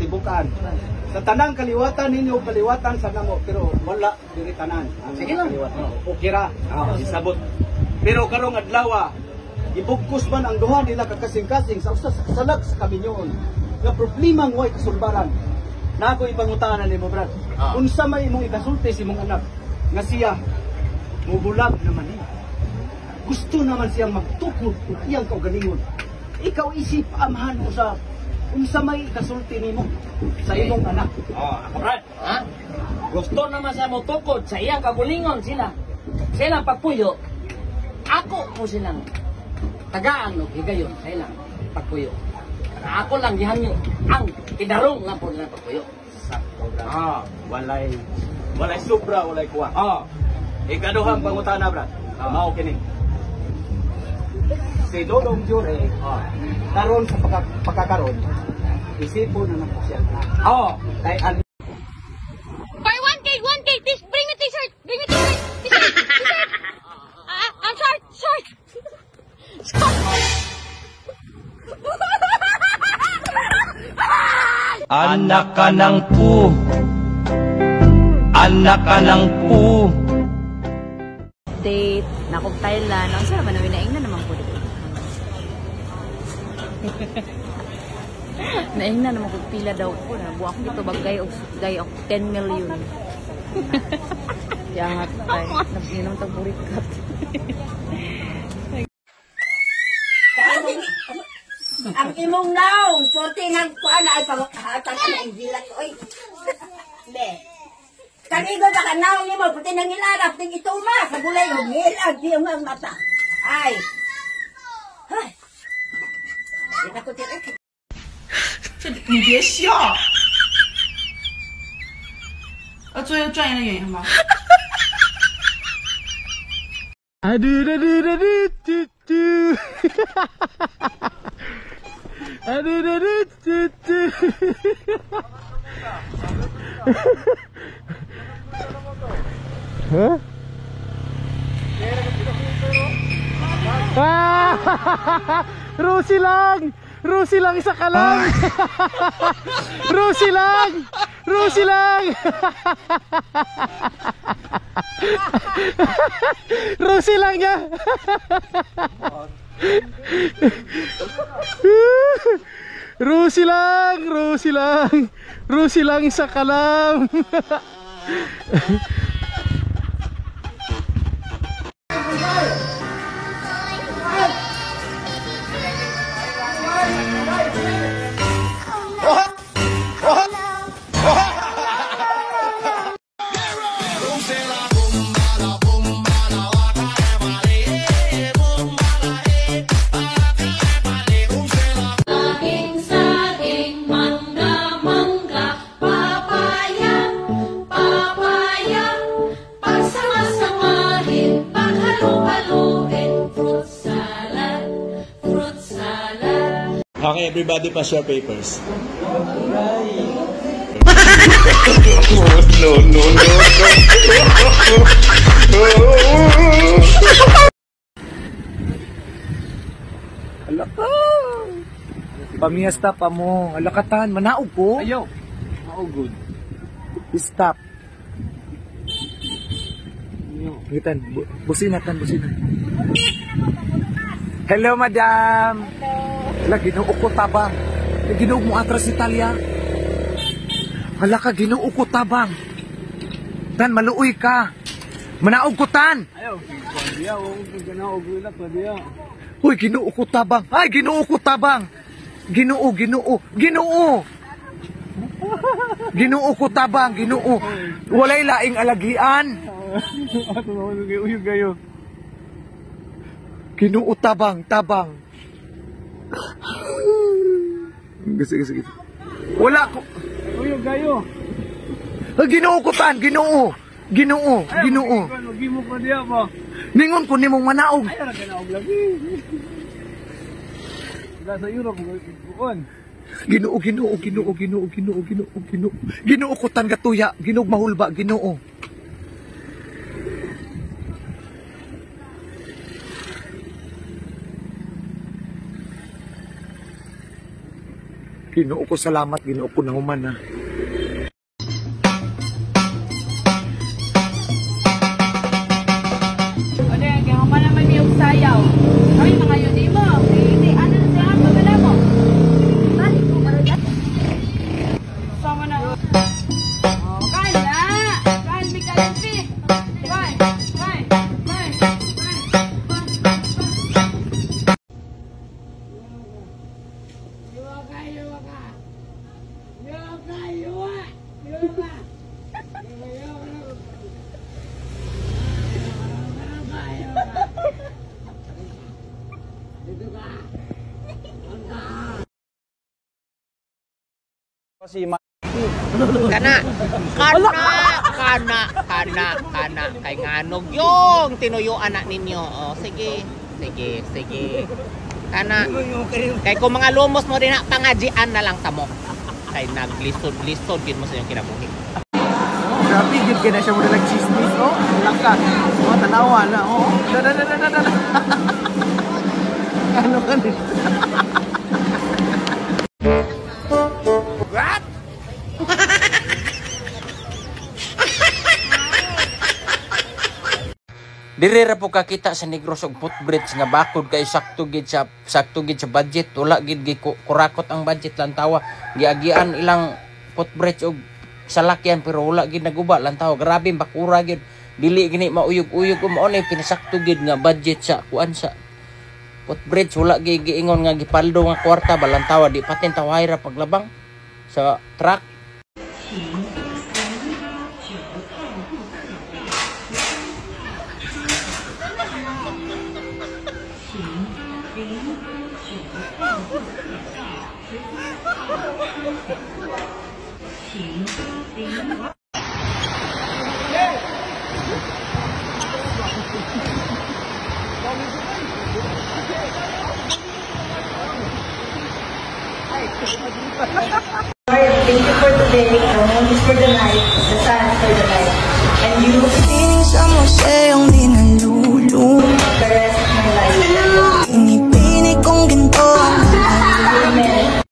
tibukan. Sa tanang kaliwatan ninyo, kaliwatan sa namo, pero wala diri tanan. Sige lang. Okay ra. Isabot. Pero karong adlaw, ibugkos man ang duha nila kakasing-kasing sa usa sa kasalak sa kaminyoon. Nga problema ng way kasulbaran. Na ako ipangutangan nimo, brad. Unsa may imong ikasulti si imong anak nga siya mubulag naman niya. Gusto naman siyang magtukod kung iyang kaugalingon. Ikaw isip amahan mo sa unsa may kasulti nimo sa imong anak. Ako brad, ha? Gusto naman siya mo tukod sa iyang kagulingon sila. Silang pagpuyo. Ako po silang tagaan o higayon sa ilang pagpuyo. Ako lang gihanyo ang kidarong lang po nilang pagpuyo. Sakto, brad. Walay sobra, walay kuha. Ikaduhang pangutana, brad. Mao kini. Si Dodong Jure, karon sa pagkakaroon, isipon na naman siya. Kay For 1K, bring me t-shirt, t-shirt. Short. Anak ka ng pu. Anak ka ng pu. Date, nakog Thailand. Ang sarap na winaing na naman po dito. Naing na naman ko pila daw po na. Buwak dito bagay og 10 million. Yangat tayo. Nag-inom tag burikat. Ang imong now, sorte ng kuan ay paghatag na indilat oy. Be. Kanigo ba kanaw nimo puti nang ilarap ting ituma sa bulay og ilag di ang mata. Ay. Hay. Ina ko tira. 你别笑。做一个专业的演员吧。Rusi lang, isa ka lang. Rusi lang. Rusi lang niya. Rusi lang, isa ka lang. Okay, everybody pass your papers. Alaka. Pamiesta pa mo. Alakatan, manaog ko. Ayaw. Maugod. Stop. Gitan, businatan. Hello, madam. Hala, ginoo ko tabang. Ginoo mo atras Italia. Hala ka, ginoo ko tabang. Tan, maluoy ka. Manaog ko, tan. Ayaw. Uy, ginoo ko tabang. Ay, ginoo ko tabang. Ginoo. Ginoo ko tabang, ginoo. Walay laing alagian. Ginoo tabang. Gisi. Wala ko. Uyog gayo. Ginoo ko tan, ginoo. Ginoo. Gi mo pa diya ba? Ningon ko nimong manaog. Ay ra kanaog lagi. Sa Europe buon. Ginoo. Ginoo ko tan gatuya, Ginoo mahulba, Ginoo. Ginoo ko salamat, Ginoo ko nahuman na. Ano yan, kaya pa naman yung sayaw. Ay, mga yun mo. Hindi, ano na siya, babala mo. Balik mo, karoon. Sama na. Oh, kain na. Kain, may kain, pi. Kain, kain, kain, kain. Kana kay nganog yung tinuyo anak ninyo. Oh, sige. Kana kay kung mga lumos mo din na pangajian na lang tamo. Kay naglisod gid mo sa iyong kinabuhi. Grabe, yun kaya na siya muna nag-chismis, oh. Laka. Oh, tanawa na, oh. Ano ka nito? What? Diri ra po kakita sa Negros og footbridge nga bakod kay sakto gid sa budget. Wala gid kurakot ang budget lantawa. Giagian ilang footbridge og salakyan pero wala gid naguba lantawa. Grabe bakura gid. Dili gini mauyog-uyog mo ni pinasakto gid nga budget sa kuan sa footbridge. Wala gid giingon nga gipaldo nga kwarta balantawa di paten tawhay ra paglabang sa truck. Thank you for today. The moon is for the night. The sun is for the night. And you Piling sa museong di nalulung. the rest of my life. Pinipinig kong ginto. Amen.